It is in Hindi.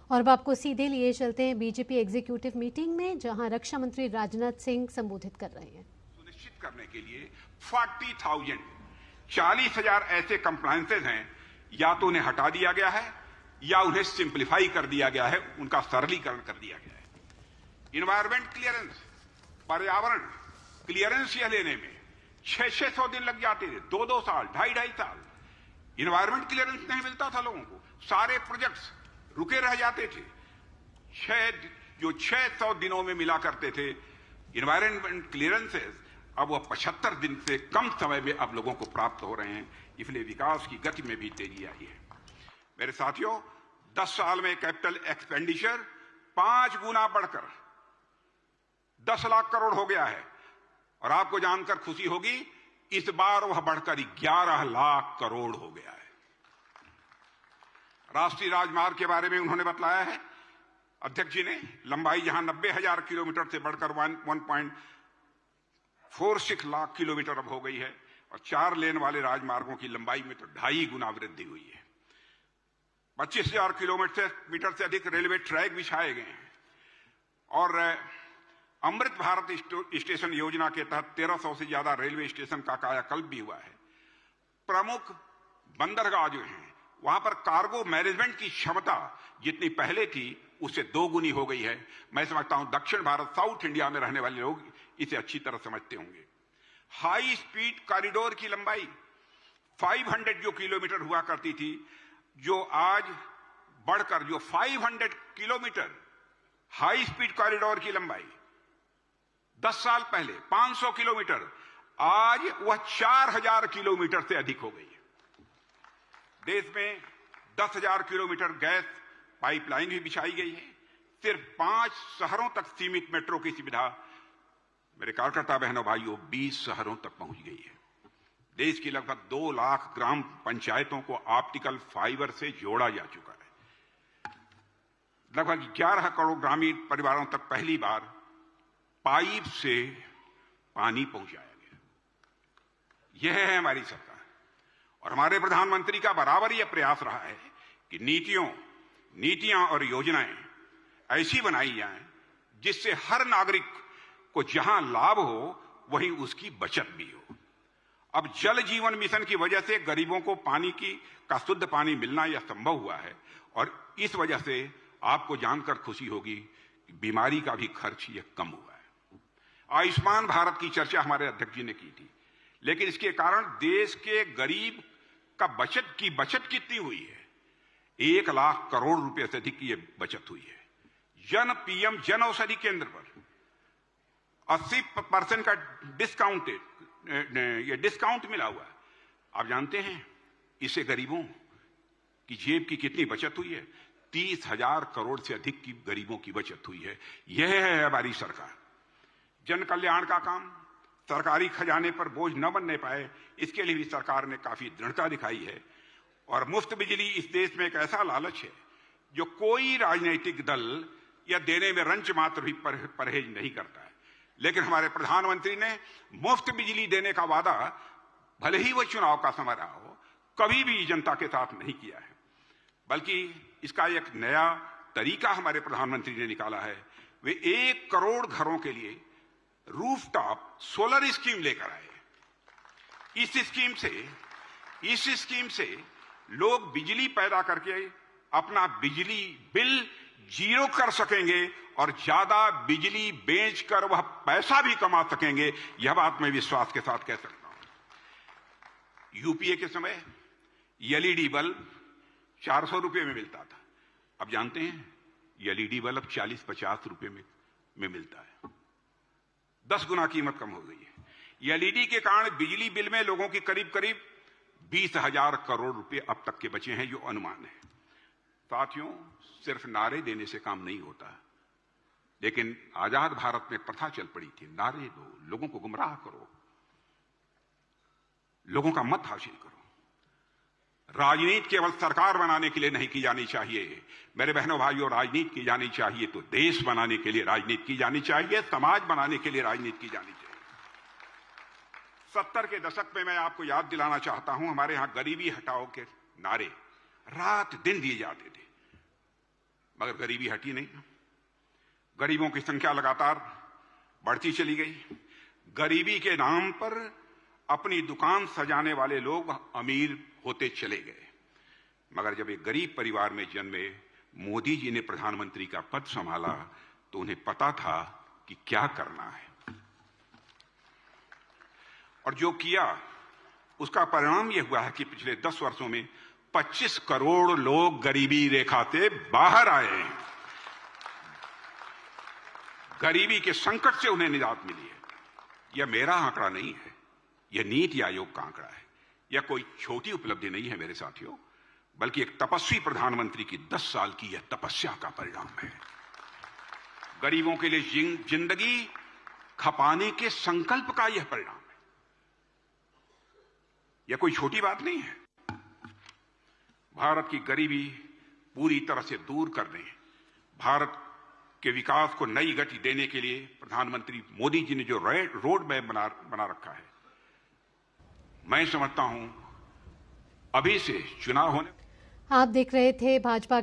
और अब आपको सीधे लिए चलते हैं बीजेपी एग्जीक्यूटिव मीटिंग में, जहां रक्षा मंत्री राजनाथ सिंह संबोधित कर रहे हैं। सुनिश्चित करने के लिए 40,000 ऐसे कंप्लायंसेज हैं, या तो उन्हें हटा दिया गया है या उन्हें सिंप्लीफाई कर दिया गया है, उनका सरलीकरण कर दिया गया है। इन्वायरमेंट क्लियरेंस, पर्यावरण क्लियरेंस यह लेने में 600 दिन लग जाते थे, 2-2 साल, 2.5 साल। इन्वायरमेंट क्लियरेंस नहीं मिलता था लोगों को, सारे प्रोजेक्ट्स रुके रह जाते थे। 600 दिनों में मिला करते थे इन्वायरमेंट क्लियरेंसेस, अब वह 75 दिन से कम समय में अब लोगों को प्राप्त हो रहे हैं। इसलिए विकास की गति में भी तेजी आई है। मेरे साथियों, 10 साल में कैपिटल एक्सपेंडिचर 5 गुना बढ़कर 10 लाख करोड़ हो गया है, और आपको जानकर खुशी होगी, इस बार वह बढ़कर 11 लाख करोड़ हो गया है। राष्ट्रीय राजमार्ग के बारे में उन्होंने बताया है, अध्यक्ष जी ने, लंबाई जहां 90,000 किलोमीटर से बढ़कर 1.46 लाख किलोमीटर अब हो गई है, और 4 लेन वाले राजमार्गों की लंबाई में तो 2.5 गुना वृद्धि हुई है। 25,000 किलोमीटर से अधिक रेलवे ट्रैक बिछाए गए हैं, और अमृत भारत स्टेशन योजना के तहत 1300 से ज्यादा रेलवे स्टेशन का कायाकल्प भी हुआ है। प्रमुख बंदरगाह जो हैं, वहां पर कार्गो मैनेजमेंट की क्षमता जितनी पहले थी उससे 2 गुनी हो गई है। मैं समझता हूं दक्षिण भारत, साउथ इंडिया में रहने वाले लोग इसे अच्छी तरह समझते होंगे। हाई स्पीड कॉरिडोर की लंबाई 500 जो किलोमीटर हुआ करती थी, जो आज बढ़कर जो 500 किलोमीटर हाई स्पीड कॉरिडोर की लंबाई 10 साल पहले 500 किलोमीटर, आज वह 4,000 किलोमीटर से अधिक हो गई है। देश में 10,000 किलोमीटर गैस पाइपलाइन भी बिछाई गई है। सिर्फ 5 शहरों तक सीमित मेट्रो की सुविधा, मेरे कार्यकर्ता बहनों भाइयों, 20 शहरों तक पहुंच गई है। देश की लगभग 2 लाख ग्राम पंचायतों को ऑप्टिकल फाइबर से जोड़ा जा चुका है। लगभग 11 करोड़ ग्रामीण परिवारों तक पहली बार पाइप से पानी पहुंचाया गया। यह है हमारी सरकार, और हमारे प्रधानमंत्री का बराबर यह प्रयास रहा है कि नीतियां और योजनाएं ऐसी बनाई जाएं जिससे हर नागरिक को जहां लाभ हो वहीं उसकी बचत भी हो। अब जल जीवन मिशन की वजह से गरीबों को पानी का शुद्ध पानी मिलना यह संभव हुआ है, और इस वजह से आपको जानकर खुशी होगी कि बीमारी का भी खर्च यह कम हुआ है। आयुष्मान भारत की चर्चा हमारे अध्यक्ष जी ने की थी, लेकिन इसके कारण देश के गरीब का बचत कितनी हुई है? 1 लाख करोड़ रुपए से अधिक की यह बचत हुई है। पीएम जन औषधि केंद्र पर 80% का डिस्काउंट मिला हुआ है। आप जानते हैं इससे गरीबों की जेब की कितनी बचत हुई है? 30,000 करोड़ से अधिक की गरीबों की बचत हुई है। यह है हमारी सरकार। जन कल्याण का काम सरकारी खजाने पर बोझ न बनने पाए, इसके लिए भी सरकार ने काफी दृढ़ता दिखाई है। और मुफ्त बिजली इस देश में एक ऐसा लालच है जो कोई राजनीतिक दल या देने में रंच मात्र भी परहेज नहीं करता है। लेकिन हमारे प्रधानमंत्री ने मुफ्त बिजली देने का वादा, भले ही वह चुनाव का समय रहा हो, कभी भी जनता के साथ नहीं किया है, बल्कि इसका एक नया तरीका हमारे प्रधानमंत्री ने निकाला है। वे 1 करोड़ घरों के लिए रूफटॉप सोलर स्कीम लेकर आए। इस स्कीम से लोग बिजली पैदा करके अपना बिजली बिल 0 कर सकेंगे और ज्यादा बिजली बेचकर वह पैसा भी कमा सकेंगे। यह बात मैं विश्वास के साथ कह सकता हूं। यूपीए के समय एलईडी बल्ब 400 रुपए में मिलता था। अब जानते हैं एलईडी बल्ब 40-50 रुपए में मिलता है। 10 गुना कीमत कम हो गई है। एलईडी के कारण बिजली बिल में लोगों की करीब 20,000 करोड़ रुपए अब तक के बचे हैं, जो अनुमान है। साथियों, सिर्फ नारे देने से काम नहीं होता, लेकिन आजाद भारत में प्रथा चल पड़ी थी, नारे दो, लोगों को गुमराह करो, लोगों का मत हासिल करो। राजनीति केवल सरकार बनाने के लिए नहीं की जानी चाहिए मेरे बहनों भाइयों, राजनीति की जानी चाहिए तो देश बनाने के लिए राजनीति की जानी चाहिए, समाज बनाने के लिए राजनीति की जानी चाहिए। 70 के दशक में मैं आपको याद दिलाना चाहता हूं, हमारे यहां गरीबी हटाओ के नारे रात दिन दिए जाते थे। मगर गरीबी हटी नहीं। गरीबों की संख्या लगातार बढ़ती चली गई। गरीबी के नाम पर अपनी दुकान सजाने वाले लोग अमीर होते चले गए। मगर जब एक गरीब परिवार में जन्मे मोदी जी ने प्रधानमंत्री का पद संभाला तो उन्हें पता था कि क्या करना है, और जो किया उसका परिणाम यह हुआ है कि पिछले 10 वर्षों में 25 करोड़ लोग गरीबी रेखा से बाहर आए हैं। गरीबी के संकट से उन्हें निजात मिली है। यह मेरा आंकड़ा नहीं है, यह नीति आयोग का आंकड़ा है। यह कोई छोटी उपलब्धि नहीं है मेरे साथियों, बल्कि एक तपस्वी प्रधानमंत्री की 10 साल की यह तपस्या का परिणाम है। गरीबों के लिए जिंदगी खपाने के संकल्प का यह परिणाम है। यह कोई छोटी बात नहीं है। भारत की गरीबी पूरी तरह से दूर करने, भारत के विकास को नई गति देने के लिए प्रधानमंत्री मोदी जी ने जो रोड मैप बना रखा है, मैं समझता हूं अभी से चुनाव होने। आप देख रहे थे भाजपा